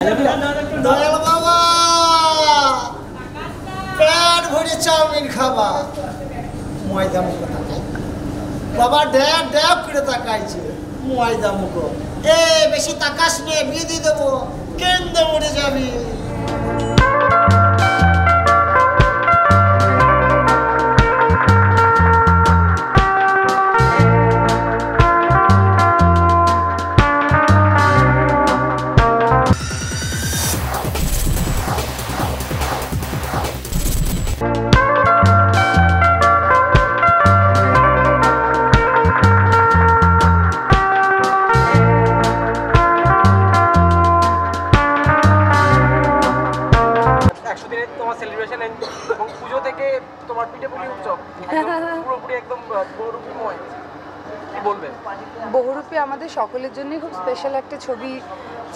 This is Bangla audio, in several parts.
দয়াল বাবা পেট ভরে চাউমিন খাবা ময়দা মুখো তাকাই বাবা ড্যাব ড্যাব করে তাকাইছে ময়দা মুখো এ বেশি তাকাস নে বিয়ে দিয়ে দেবো কেন্দ্রে মরে যাবি। বহুরূপী আমাদের সকলের জন্যই খুব স্পেশাল একটা ছবি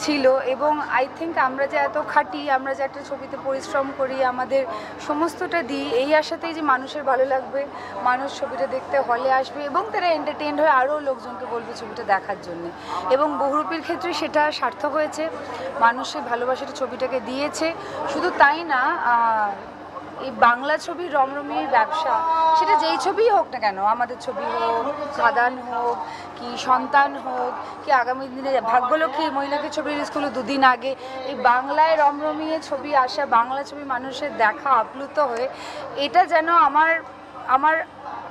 ছিল এবং আই থিঙ্ক আমরা যে এত খাটি, আমরা যে একটা ছবিতে পরিশ্রম করি, আমাদের সমস্তটা দিই এই আশাতেই যে মানুষের ভালো লাগবে, মানুষ ছবিটা দেখতে হলে আসবে এবং তারা এন্টারটেইনড হয়ে আরও লোকজনকে বলবে ছবিটা দেখার জন্য। এবং বহুরূপীর ক্ষেত্রে সেটা সার্থক হয়েছে, মানুষের ভালোবাসাটা ছবিটাকে দিয়েছে। শুধু তাই না, এই বাংলা ছবির রমরমির ব্যবসা, সেটা যেই ছবিই হোক না কেন, আমাদের ছবি হোক, খাদান হোক, কি সন্তান হোক, কি আগামী দিনে ভাগ্যলক্ষ্মী মহিলাকে ছবি রিলিজ করলো দুদিন আগে, এই বাংলায় রমরমিয়ে ছবি আসা, বাংলা ছবি মানুষের দেখা আপ্লুত হয়ে, এটা যেন আমার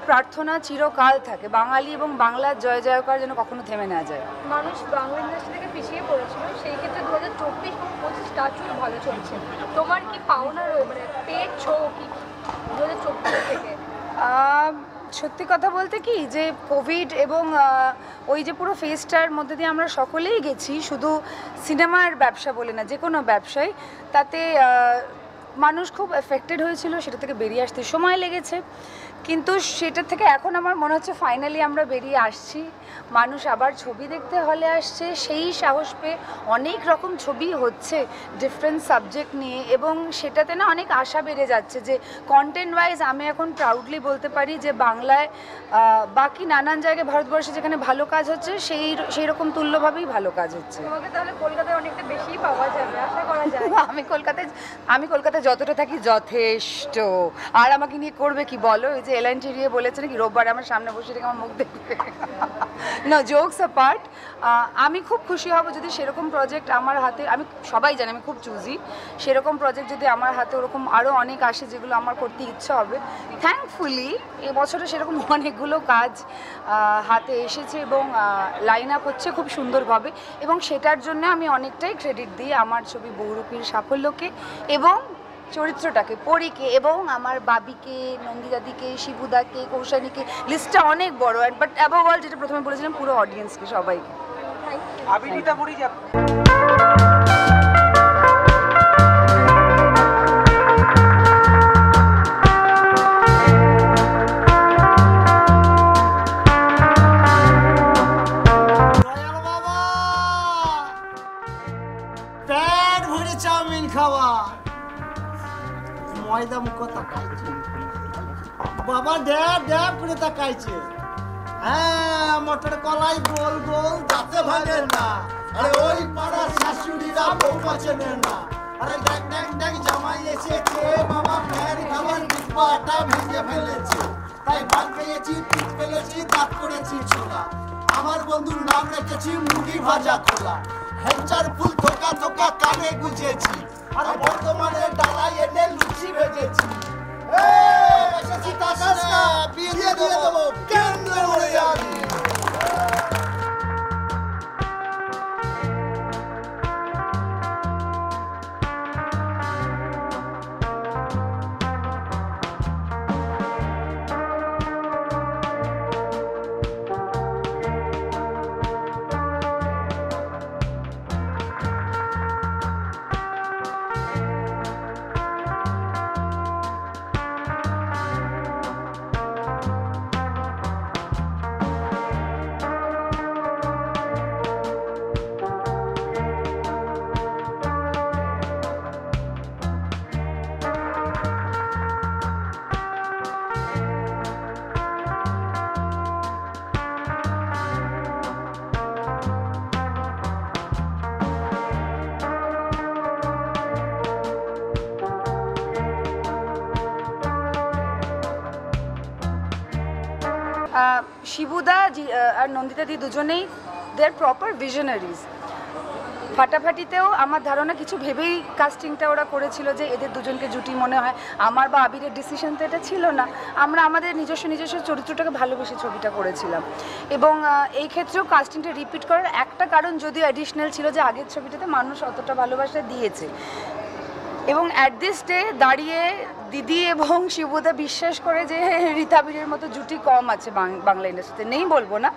প্রার্থনা চিরকাল থাকে, বাঙালি এবং বাংলার জয় জয়কার যেন কখনো থেমে না যায়। মানুষ বাংলা ইন্ডাস্ট্রি থেকে পিছিয়ে পড়েছিল, সেই ক্ষেত্রে 2024 এবং 25 প্রচুর ভালো চলছে। তোমার কি পাওনা মানে পেয়েছো কি 2024 থেকে? সত্যি কথা বলতে কি, যে কোভিড এবং ওই যে পুরো ফেজটার মধ্যে দিয়ে আমরা সকলেই গেছি, শুধু সিনেমার ব্যবসা বলে না, যে কোনো ব্যবসায়, তাতে মানুষ খুব এফেক্টেড হয়েছিল, সেটা থেকে বেরিয়ে আসতে সময় লেগেছে। কিন্তু সেটা থেকে এখন আমার মনে হচ্ছে ফাইনালি আমরা বেরিয়ে আসছি, মানুষ আবার ছবি দেখতে হলে আসছে, সেই সাহস পেয়ে অনেক রকম ছবি হচ্ছে ডিফারেন্ট সাবজেক্ট নিয়ে, এবং সেটাতে না অনেক আশা বেড়ে যাচ্ছে যে কন্টেন্ট ওয়াইজ আমি এখন প্রাউডলি বলতে পারি যে বাংলায় বাকি নানান জায়গায় ভারতবর্ষে যেখানে ভালো কাজ হচ্ছে সেই রকম তুল্যভাবেই ভালো কাজ হচ্ছে। তোমাকে তাহলে কলকাতায় অনেকটা বেশি পাওয়া যাবে, আশা করা যায়। আমি কলকাতায় যতটা থাকি যথেষ্ট। আর আমাকে নিয়ে করবে কি বলো, এই যে এলাইন টিরিয়ে বলেছে নাকি রোববার আমার সামনে বসে থেকে আমার মুখ দেখবে। না, জোকস অ্যাপার্ট, আমি খুব খুশি হব যদি সেরকম প্রজেক্ট আমার হাতে, আমি সবাই জানি আমি খুব চুজি, সেরকম প্রজেক্ট যদি আমার হাতে ওরকম আরও অনেক আসে যেগুলো আমার করতে ইচ্ছা হবে। থ্যাঙ্কফুলি এবছরে সেরকম অনেকগুলো কাজ হাতে এসেছে এবং লাইন আপ হচ্ছে খুব সুন্দরভাবে, এবং সেটার জন্য আমি অনেকটাই ক্রেডিট দিই আমার ছবি বহুরূপীর সাফল্যকে এবং চরিত্রটাকে, পরীকে, এবং আমার বাবিকে, নন্দিদাদিকে, শিবুদাকে, কৌশানীকে, লিস্টটা অনেক বড়, বাট অ্যাবভ অল যেটা প্রথমে বলেছিলাম পুরো অডিয়েন্সকে, সবাইকে। দয়াল বাবা পেট ভরে চাউমিন খাওয়া ময়দা মুখো তাকাইছে বাবা ড্যাব ড্যাব করে তাকাইছে। হ্যাঁ, মটর কলাই গোল গোল যাতে ভাঙে না, আরে ওই পাড়ার শাশুড়িরা বৌমা চেনে না, আরে ড্যাং ড্যাং ড্যাং জামাই এসেছে বাবা ফের খাবার ডিব্বাটা ভেঙে ফেলেছে, তাই ভাগ পেয়েছি, পিঠ ফেলেছি, দাঁত করেছি ছোলা, আমার বন্ধুর নাম রেখেছি মুড়ি ভাজা খোলা, হেঞ্চার ফুল থোকা থোকা কানে গুজেছি, আরে বর্তমানে ডালাই এনে লুচি ভেজেছি। এসেছি তাকাস না, বিয়ে দিয়ে দেবো কেন্দ্রে মরে যাবি। শিবুদা আর নন্দিতাদি দুজনেই দে আর প্রপার ভিশনারিজ। ফাটাফাটিতেও আমার ধারণা কিছু ভেবেই কাস্টিংটা ওরা করেছিল যে এদের দুজনকে জুটি মনে হয়। আমার বা আবিরের ডিসিশন তো এটা ছিল না, আমরা আমাদের নিজস্ব চরিত্রটাকে ভালোবেসে ছবিটা করেছিলাম। এবং এই ক্ষেত্রেও কাস্টিংটা রিপিট করার একটা কারণ যদিও অ্যাডিশনাল ছিল যে আগের ছবিটাতে মানুষ অতটা ভালোবাসা দিয়েছে। এবং অ্যাট দিস ডে দাঁড়িয়ে দিদি এবং শিবুদা বিশ্বাস করে যে রীতাবিরের মতো জুটি কম আছে বাংলা ইন্ডাস্ট্রিতে, নেই বলবো না,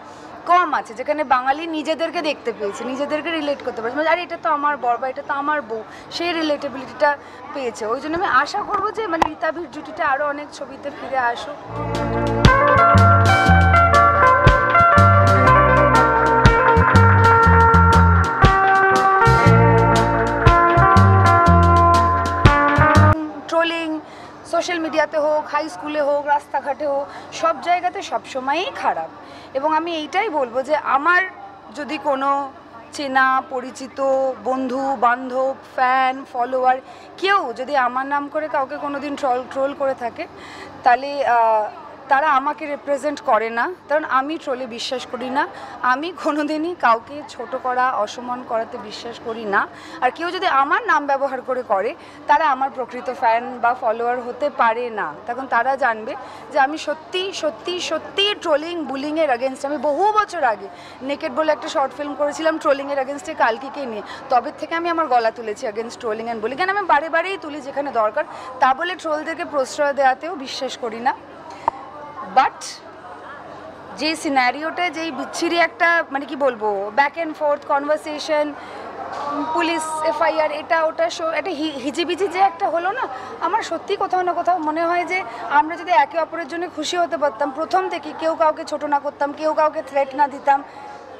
কম আছে যেখানে বাঙালি নিজেদেরকে দেখতে পেয়েছে, নিজেদেরকে রিলেট করতে পারছে। আর এটা তো আমার বর বা এটা তো আমার বউ, সেই রিলেটেবিলিটিটা পেয়েছে। ওই জন্য আমি আশা করবো যে মানে রীতাবির জুটিটা আরও অনেক ছবিতে ফিরে আসুক। ট্রোলিং সোশ্যাল মিডিয়াতে হোক, হাই স্কুলে হোক, রাস্তাঘাটে হোক, সব জায়গাতে সবসময়ই খারাপ। এবং আমি এইটাই বলবো যে আমার যদি কোনো চেনা পরিচিত বন্ধু বান্ধব ফ্যান ফলোয়ার কেউ যদি আমার নাম করে কাউকে কোনো দিন ট্রোল করে থাকে, তাহলে তারা আমাকে রিপ্রেজেন্ট করে না, কারণ আমি ট্রোলে বিশ্বাস করি না। আমি কোনো দিনই কাউকে ছোট করা অসম্মান করাতে বিশ্বাস করি না। আর কেউ যদি আমার নাম ব্যবহার করে তারা আমার প্রকৃত ফ্যান বা ফলোয়ার হতে পারে না। তখন তারা জানবে যে আমি সত্যি সত্যি সত্যি ট্রোলিং বুলিংয়ের অ্যাগেনস্ট। আমি বহু বছর আগে নেকেড বলে একটা শর্ট ফিল্ম করেছিলাম ট্রোলিংয়ের অ্যাগেনস্টে, কালকিকে নিয়ে। তবে থেকে আমি আমার গলা তুলেছি অ্যাগেনস্ট ট্রোলিং অ্যান্ড বুলিং, আমি বারেই তুলি যেখানে দরকার। তা বলে ট্রোলদেরকে প্রশ্রয় দেওয়াতেও বিশ্বাস করি না। বাট যে সিনারিওটা, যেই বিচ্ছিরি একটা মানে কি বলবো back and fourth conversation, police FIR, এটা ওটা শো, একটা হিজিবিজি যে একটা হলো না, আমার সত্যি কোথাও না কোথাও মনে হয় যে আমরা যদি একে অপরের জন্য খুশি হতে পারতাম প্রথম থেকে, কেউ কাউকে ছোট না করতাম, কেউ কাউকে থ্রেট না দিতাম,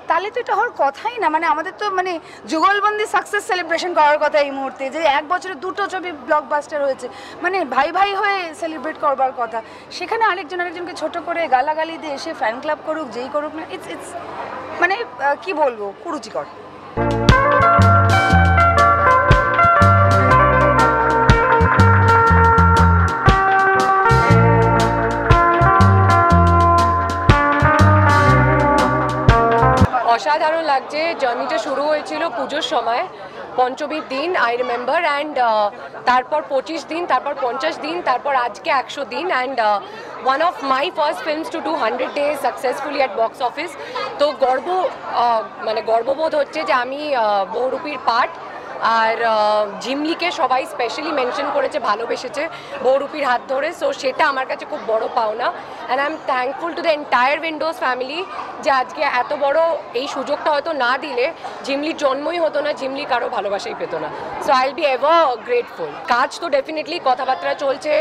তাহলে তো এটা হওয়ার কথাই না। মানে আমাদের তো মানে যুগলবন্দি সাকসেস সেলিব্রেশন করার কথা এই মুহূর্তে, যে এক বছরে 2টো ছবি ব্লকবাস্টার হয়েছে, মানে ভাই ভাই হয়ে সেলিব্রেট করবার কথা। সেখানে আরেকজনকে ছোট করে গালাগালি দিয়ে এসে ফ্যান ক্লাব করুক, যেই করুক না, ইটস মানে কি বলবো, কুরুচিকর। অসাধারণ লাগছে। জার্নিটা শুরু হয়েছিল পুজোর সময়, পঞ্চমীর দিন আই রিমেম্বার, অ্যান্ড তারপর 25 দিন, তারপর 50 দিন, তারপর আজকে 100 দিন, and one of my first films to do 100 days successfully at box office. তো গর্ববোধ হচ্ছে যে আমি বহুরূপীর পার্ট। আর জিমলিকে সবাই স্পেশালি মেনশন করেছে, ভালোবেসেছে বহুরূপীর হাত ধরে, সো সেটা আমার কাছে খুব বড় পাওনা। And I am thankful to the entire Windows family যে আজকে এত বড় এই সুযোগটা হয়তো না দিলে জিমলির জন্মই হতো না, জিমলি কারো ভালোবাসাই পেতো না। So I will be ever grateful. কাজ তো ডেফিনেটলি কথাবার্তা চলছে,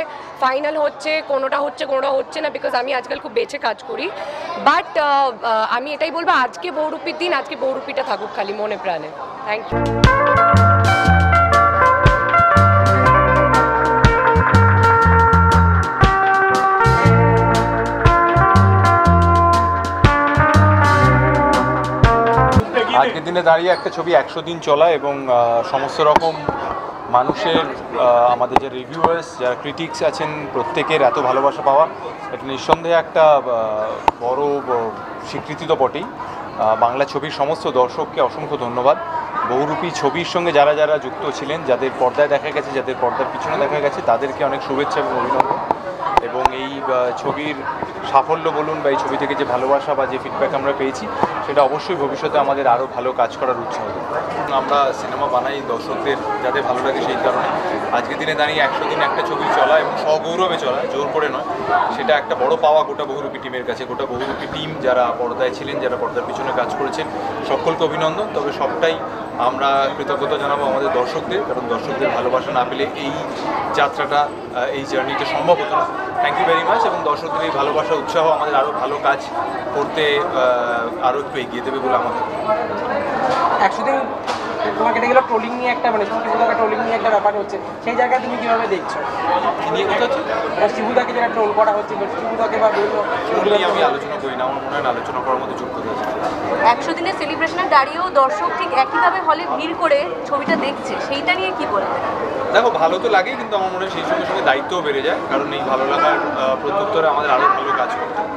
ফাইনাল হচ্ছে, কোনোটা হচ্ছে না, বিকজ আমি আজকাল খুব বেছে কাজ করি। বাট আমি এটাই বলবো, আজকে বহুরূপীর দিন, আজকে বহুরূপীটা থাকুক খালি মনে প্রাণে। Thank you. আজকের দিনে দাঁড়িয়ে একটা ছবি 100 দিন চলা এবং সমস্ত রকম মানুষের, আমাদের যে রিভিউয়ার্স, যারা ক্রিটিক্স আছেন, প্রত্যেকের এত ভালোবাসা পাওয়া, এটা নিঃসন্দেহে একটা বড় স্বীকৃতি তো বটেই। বাংলা ছবির সমস্ত দর্শককে অসংখ্য ধন্যবাদ। বহুরূপী ছবির সঙ্গে যারা যারা যুক্ত ছিলেন, যাদের পর্দায় দেখা গেছে, যাদের পর্দার পিছনে দেখা গেছে, তাদেরকে অনেক শুভেচ্ছা এবং অভিনন্দন। এবং এই ছবির সাফল্য বলুন বা এই ছবি থেকে যে ভালোবাসা বা যে ফিডব্যাক আমরা পেয়েছি, সেটা অবশ্যই ভবিষ্যতে আমাদের আরও ভালো কাজ করার উৎসাহ দেবে। আমরা সিনেমা বানাই দর্শকদের যাতে ভালো লাগে, সেই কারণে আজকের দিনে দাঁড়িয়ে 100 দিন একটা ছবি চলা এবং সগৌরবে চলা, জোর করে নয়, সেটা একটা বড় পাওয়া গোটা বহুরূপী টিমের কাছে। গোটা বহুরূপী টিম যারা পর্দায় ছিলেন, যারা পর্দার পিছনে কাজ করেছেন, সকলকে অভিনন্দন। তবে সবটাই আমরা কৃতজ্ঞতা জানাবো আমাদের দর্শকদের, কারণ দর্শকদের ভালোবাসা না পেলে এই যাত্রাটা, এই জার্নিটা সম্ভব হতো না। Thank you very much. এবং দর্শকদের এই ভালোবাসা উৎসাহ আমাদের আরও ভালো কাজ করতে আরও একটু এগিয়ে দেবে বলে আমাদের। 100 দিন তোমাকে এটা গেলো ট্রোলিং নিয়ে একটা, মানে শিবুদাকে ট্রোলিং নিয়ে একটা ব্যাপার হচ্ছে, সেই জায়গায় তুমি কীভাবে দেখছো? কী নিয়ে কথা হচ্ছে? শিবুদাকে যেটা ট্রোল করা হচ্ছে, শিবুদাকে বা নিয়ে আমি আলোচনা করি না, আমার মনে হয় আলোচনা করার মধ্যে যোগ্যতা আছে। 100 দিনের সেলিব্রেশনে দাঁড়িয়েও দর্শক ঠিক একইভাবে হলে ভিড় করে ছবিটা দেখছে, সেইটা নিয়ে কি বলবেন? দেখো ভালো তো লাগেই, কিন্তু আমার মনে হয় সেই সঙ্গে সঙ্গে দায়িত্বও বেড়ে যায়, কারণ এই ভালো লাগার প্রত্যুত্তরে আমাদের আরও ভালো কাজ করতে হবে।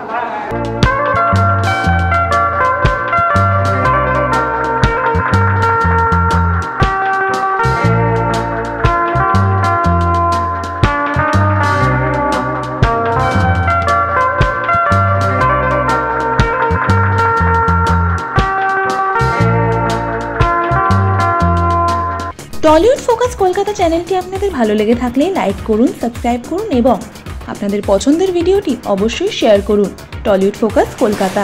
টলিউড ফোকাস কলকাতা চ্যানেলটি আপনাদের ভালো লেগে থাকলে লাইক করুন, সাবস্ক্রাইব করুন এবং আপনাদের পছন্দের ভিডিওটি অবশ্যই শেয়ার করুন। Tollywood focus Kolkata.